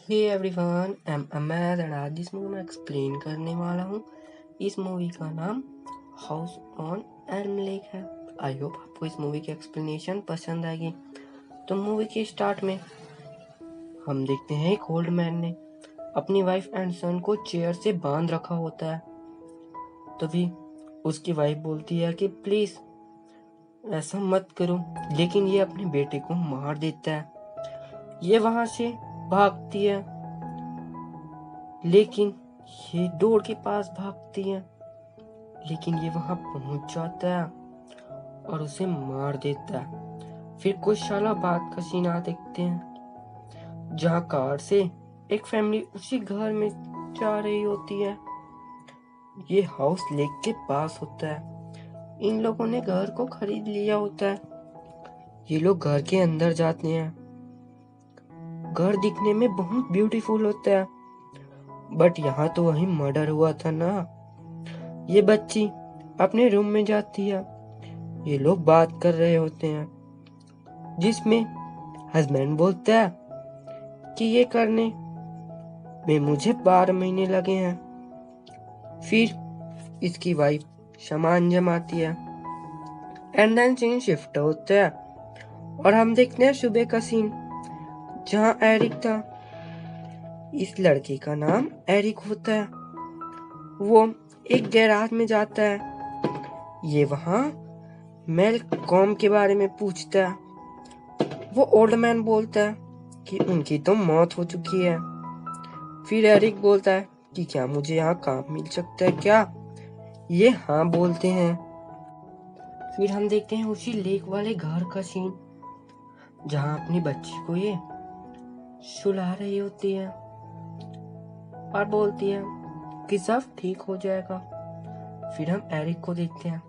Hey everyone, I am Amaid and आज इस movie में एक्सप्लेन करने वाला हूँ। इस मूवी का नाम हाउस ऑन एल्म लेक है। आई होप आपको इस मूवी की एक्सप्लेनेशन पसंद आएगी। तो मूवी के स्टार्ट में हम देखते हैं एक ओल्ड मैन ने अपनी वाइफ एंड सन को चेयर से बांध रखा होता है। तभी उसकी वाइफ बोलती है कि प्लीज ऐसा मत करो, लेकिन ये अपने बेटे को मार देता है। ये वहां से भागती है, लेकिन ये डोर के पास भागती है, लेकिन ये वहां पहुंच जाता है और उसे मार देता है। फिर कुछ सालों बाद का सीन देखते हैं, जहां कार से एक फैमिली उसी घर में जा रही होती है। ये हाउस लेक के पास होता है। इन लोगों ने घर को खरीद लिया होता है। ये लोग घर के अंदर जाते हैं। घर दिखने में बहुत ब्यूटीफुल होता है, बट यहाँ तो वही मर्डर हुआ था ना। ये बच्ची अपने रूम में जाती है। ये लोग बात कर रहे होते हैं, जिसमें हस्बैंड बोलता है कि ये करने में मुझे 12 महीने लगे हैं। फिर इसकी वाइफ सामान जमाती है एंड देन सीन शिफ्ट होता है और हम देखते हैं सुबह का सीन, जहाँ एरिक था। इस लड़के का नाम एरिक होता है। वो एक गैराज में जाता है। ये वहां मेलकॉम के बारे में पूछता है। वो ओल्ड मैन बोलता है कि उनकी तो मौत हो चुकी है। फिर एरिक बोलता है कि क्या मुझे यहाँ काम मिल सकता है क्या। ये हाँ बोलते हैं। फिर हम देखते हैं उसी लेक वाले घर का सीन, जहाँ अपनी बच्ची को ये सुला रही होती है और बोलती है कि सब ठीक हो जाएगा। फिर हम एरिक को देखते हैं,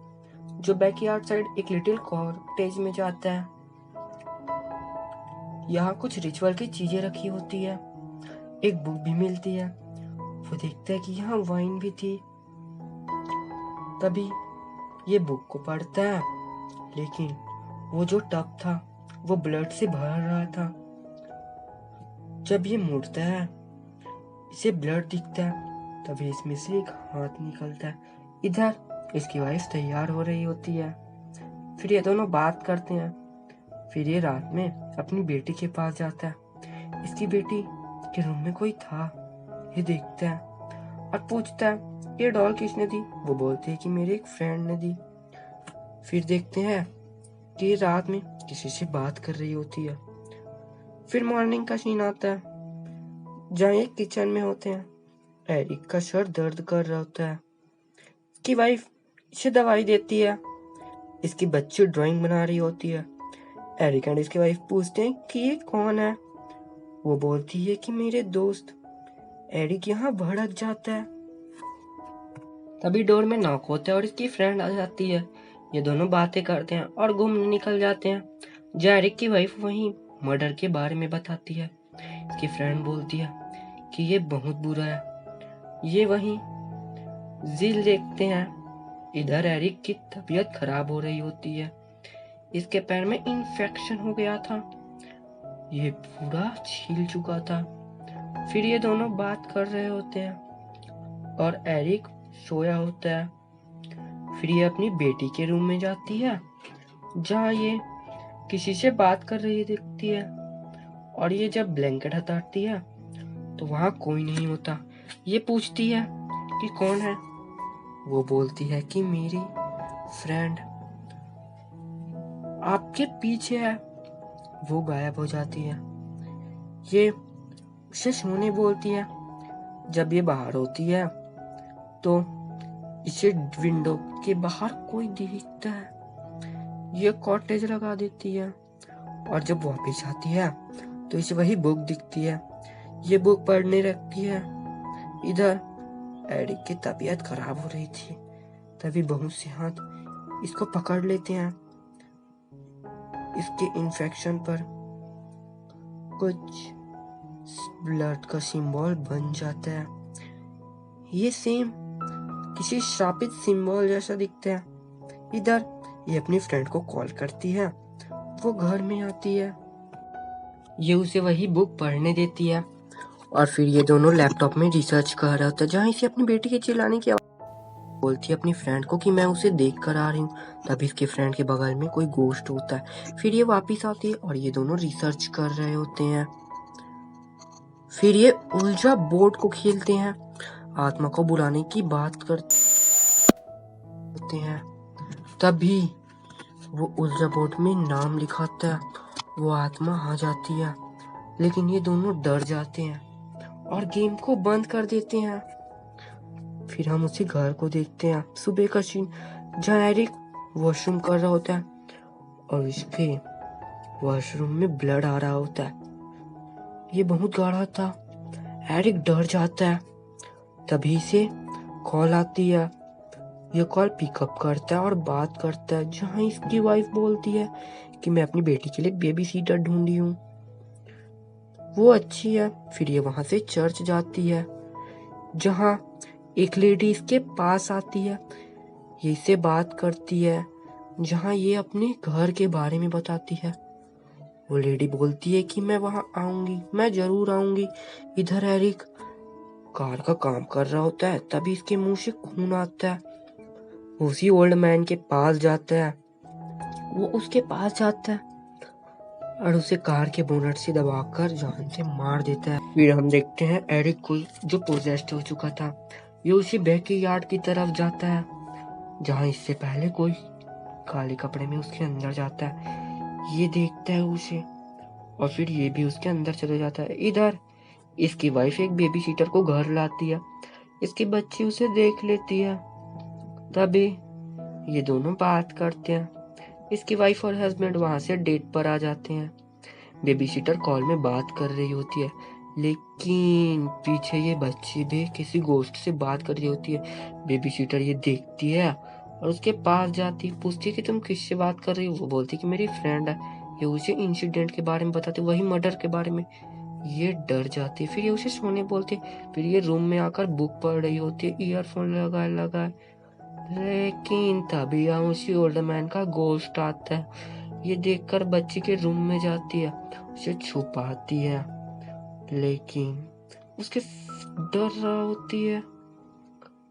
जो बैकयार्ड साइड एक लिटिल कॉटेज में जाता है। यहाँ कुछ रिचुअल की चीजें रखी होती है। एक बुक भी मिलती है। वो देखता है कि यहाँ वाइन भी थी। तभी ये बुक को पढ़ता है, लेकिन वो जो टब था वो ब्लड से भर रहा था। जब ये मुड़ता है, इसे ब्लड दिखता है। तभी इसमें से एक हाथ निकलता है। इधर इसकी वाइफ तैयार हो रही होती है। फिर ये दोनों बात करते हैं। फिर ये रात में अपनी बेटी के पास जाता है। इसकी बेटी के रूम में कोई था। ये देखता है और पूछता है ये डॉल किसने दी। वो बोलते हैं कि मेरे एक फ्रेंड ने दी। फिर देखते हैं कि ये रात में किसी से बात कर रही होती है। फिर मॉर्निंग का सीन आता है, जहाँ ये किचन में होते हैं। एरिक का सर दर्द कर रहा होता है। इसकी वाइफ इसे दवाई देती है। इसकी बच्ची ड्राइंग बना रही होती है। एरिक एंड इसकी वाइफ पूछते हैं कि ये कौन है। वो बोलती है कि मेरे दोस्त। एरिक यहाँ भड़क जाता है। तभी डोर में नॉक होता है और इसकी फ्रेंड आ जाती है। ये दोनों बातें करते हैं और घूमने निकल जाते हैं। जहाँ एरिक की वाइफ वहीं मर्डर के बारे में बताती है। इसकी फ्रेंड बोलती है कि ये बहुत बुरा है। ये वहीं जिल देखते हैं। इधर एरिक की तबीयत खराब हो रही होती है। इसके पैर में इन्फेक्शन हो गया था। ये पूरा छील चुका था। फिर ये दोनों बात कर रहे होते हैं और एरिक सोया होता है। फिर ये अपनी बेटी के रूम में जाती है, जहाँ ये किसी से बात कर रही दिखती है। और ये जब ब्लैंकेट हटाती है तो वहां कोई नहीं होता। ये पूछती है कि कौन है। वो बोलती है कि मेरी फ्रेंड आपके पीछे है। वो गायब हो जाती है। ये उसे सोने बोलती है। जब ये बाहर होती है तो इसे विंडो के बाहर कोई दिखता है। ये कॉटेज लगा देती है और जब वापस आती है तो इसे वही बुक दिखती है। ये बुक पढ़ने लगती है। इधर एरिक की तबीयत खराब हो रही थी। तभी बहुत से हाथ इसको पकड़ लेते हैं। इसके इन्फेक्शन पर कुछ ब्लड का सिंबल बन जाता है। ये सेम किसी श्रापित सिंबल जैसा दिखता है। इधर ये अपनी फ्रेंड को कॉल करती है। वो घर में आती है। ये उसे वही बुक पढ़ने देती है और फिर ये दोनों लैपटॉप में रिसर्च कर रहा होता है, जहाँ इसे अपनी बेटी के चिल्लाने की आवाज बोलती है अपनी फ्रेंड को कि मैं उसे देख कर आ रही हूँ। तभी इसके फ्रेंड के बगल में कोई गोश्त होता है। फिर ये वापिस आती है और ये दोनों रिसर्च कर रहे होते हैं। फिर ये उलझा बोर्ड को खेलते हैं, आत्मा को बुलाने की बात करते हैं। तभी वो उलझा बोर्ड में नाम लिखाता है, वो आत्मा आ जाती है, लेकिन ये दोनों डर जाते हैं और गेम को बंद कर देते हैं। फिर हम उसी घर को देखते हैं, सुबह का सीन, जहाँ एरिक वॉशरूम कर रहा होता है और उसके वॉशरूम में ब्लड आ रहा होता है। ये बहुत गाढ़ा था। एरिक डर जाता है। तभी से कॉल आती है। ये कॉल पिकअप करता है और बात करता है, जहाँ इसकी वाइफ बोलती है कि मैं अपनी बेटी के लिए बेबी सीटर ढूंढी हूँ, वो अच्छी है। फिर ये वहां से चर्च जाती है, जहाँ एक लेडी इसके पास आती है, ये इससे बात करती है, जहाँ ये अपने घर के बारे में बताती है। वो लेडी बोलती है कि मैं वहां आऊंगी, मैं जरूर आऊंगी। इधर एरिक कार का काम कर रहा होता है, तभी इसके मुंह से खून आता है। उसी ओल्ड मैन के पास जाता है, वो उसके पास जाता है और उसे कार के बोनट से दबाकर जान से मार देता है। फिर हम देखते हैं एरिक को, जो पोजेस्ड हो चुका था। ये उसी बैकयार्ड की तरफ जाता है, जहाँ इससे पहले कोई काले कपड़े में उसके अंदर जाता है। ये देखता है उसे और फिर ये भी उसके अंदर चले जाता है। इधर इसकी वाइफ एक बेबी सीटर को घर लाती है, इसकी बच्ची उसे देख लेती है। तभी ये दोनों बात करते हैं। इसकी वाइफ और हस्बैंड वहां से डेट पर आ जाते हैं। बेबी सीटर कॉल में बात कर रही होती है, लेकिन पीछे ये बच्ची भी किसी गोश्त से बात कर रही होती है। बेबी सीटर ये देखती है और उसके पास जाती है, पूछती है कि तुम किससे बात कर रही हो। वो बोलती है कि मेरी फ्रेंड है। ये उसे इंसिडेंट के बारे में बताती, वही मर्डर के बारे में। ये डर जाती है। फिर ये उसे सोने बोलती है। फिर ये रूम में आकर बुक पढ़ रही होती है, ईयरफोन लगाए, लेकिन तभी यहाँ उसी ओल्ड मैन का गोश्त आता है। ये देखकर बच्ची के रूम में जाती है, उसे छुपाती है, लेकिन उसके डर रहा होती है।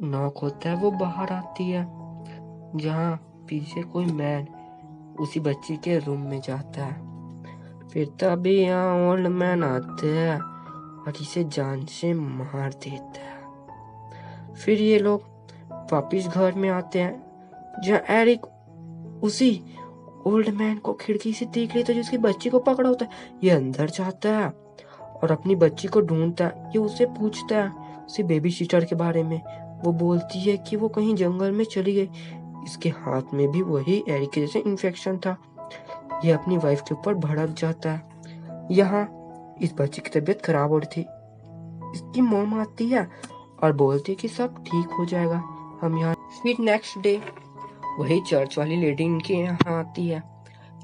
नॉक होता है, वो बाहर आती है, जहाँ पीछे कोई मैन उसी बच्ची के रूम में जाता है। फिर तभी यहाँ ओल्ड मैन आते हैं और इसे जान से मार देता है। फिर ये लोग वापिस घर में आते हैं, जहाँ एरिक उसी ओल्ड मैन को खिड़की से देख लेता है, जिसकी बच्ची को पकड़ा होता है। ये अंदर जाता है और अपनी बच्ची को ढूंढता है। ये उससे पूछता है उसे बेबी सीटर के बारे में। वो बोलती है कि वो कहीं जंगल में चली गई। इसके हाथ में भी वही एरिक के जैसे इन्फेक्शन था। ये अपनी वाइफ के ऊपर भड़क जाता है। यहाँ इस बच्ची की तबीयत खराब हो रही थी। इसकी मॉम आती है और बोलती है कि सब ठीक हो जाएगा, हम यहाँ। फिर नेक्स्ट डे वही चर्च वाली लेडी इनके यहाँ आती है।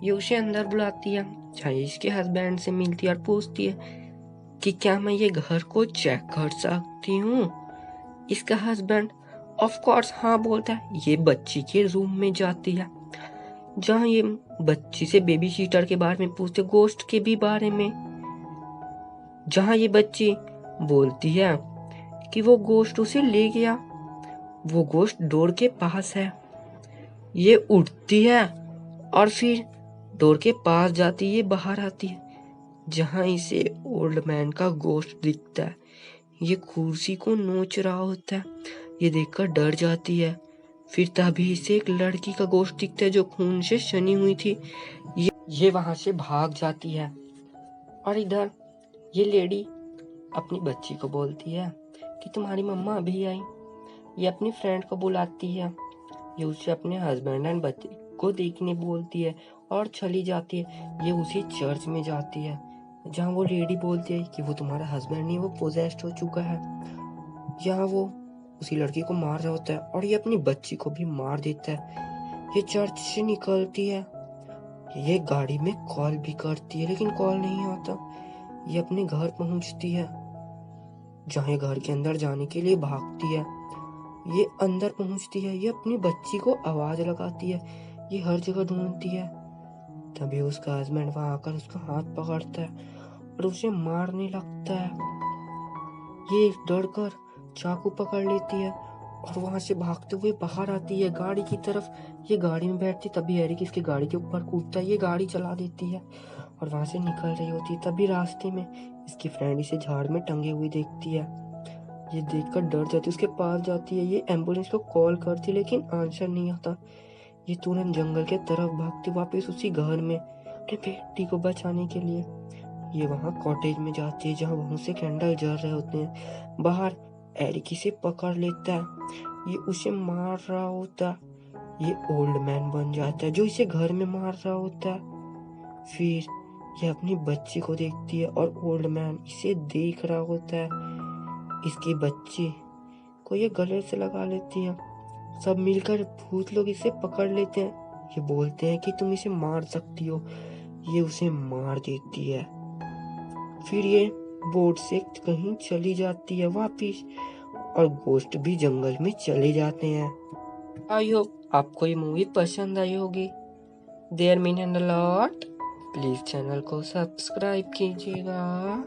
ये उसे अंदर बुलाती है, जहाँ इसके हस्बैंड से मिलती है और पूछती है कि क्या मैं ये घर को चेक कर सकती हूँ। इसका हस्बैंड ऑफ कोर्स हाँ बोलता है। ये बच्ची के रूम में जाती है, जहाँ ये बच्ची से बेबी सीटर के बारे में पूछते, गोश्त के भी बारे में। जहाँ ये बच्ची बोलती है कि वो गोश्त उसे ले गया, वो गोश्त डोर के पास है। ये उठती है और फिर डोर के पास जाती है, बाहर आती है, जहाँ इसे ओल्ड मैन का गोश्त दिखता है। ये कुर्सी को नोच रहा होता है। ये देखकर डर जाती है। फिर तभी इसे एक लड़की का गोश्त दिखता है, जो खून से सनी हुई थी। ये वहां से भाग जाती है और इधर ये लेडी अपनी बच्ची को बोलती है कि तुम्हारी मम्मा अभी आई। ये अपनी फ्रेंड को बुलाती है। ये उसे अपने हस्बैंड एंड बच्चे को देखने बोलती है और चली जाती है। ये उसी चर्च में जाती है, जहाँ वो लेडी बोलती है कि वो तुम्हारा हस्बैंड नहीं, वो पोजेस्ड हो चुका है। यहाँ वो उसी लड़की को मार रहा होता है और ये अपनी बच्ची को भी मार देता है। ये चर्च से निकलती है। ये गाड़ी में कॉल भी करती है, लेकिन कॉल नहीं आता। ये अपने घर पहुंचती है, जहाँ घर के अंदर जाने के लिए भागती है। ये अंदर पहुंचती है। ये अपनी बच्ची को आवाज लगाती है। ये हर जगह ढूंढती है। तभी उसका हस्बैंड वहां आकर उसका हाथ पकड़ता है और उसे मारने लगता है। ये डरकर चाकू पकड़ लेती है और वहां से भागते हुए बाहर आती है गाड़ी की तरफ। ये गाड़ी में बैठती, तभी एरिक इसकी गाड़ी के ऊपर कूदता है, ये गाड़ी चला देती है और वहां से निकल रही होती है। तभी रास्ते में इसकी फ्रेंड इसे झाड़ में टंगे हुए देखती है। ये देखकर डर जाती है, उसके पास जाती है, ये एम्बुलेंस को कॉल करती लेकिन आंसर नहीं आता। ये तुरंत जंगल के तरफ भागती वापस उसी घर में अपनी बेटी को बचाने के लिए। ये वहां कॉटेज में जाती है जहां बहुत से कैंडल जल रहे होते हैं। बाहर एरिक इसे पकड़ लेता है, ये उसे मार रहा होता। ये ओल्ड मैन बन जाता है जो इसे घर में मार रहा होता है। फिर ये अपनी बच्ची को देखती है और ओल्ड मैन इसे देख रहा होता है। इसकी बच्ची को ये गले से लगा लेती है। सब मिलकर भूत लोग इसे पकड़ लेते हैं। ये बोलते हैं कि तुम इसे मार सकती हो। ये उसे मार देती है। फिर ये बोट से कहीं चली जाती है वापिस और गोश्त भी जंगल में चले जाते हैं। आई होप आपको ये मूवी पसंद आई होगी। There mean and lot, please channel को सब्सक्राइब कीजिएगा।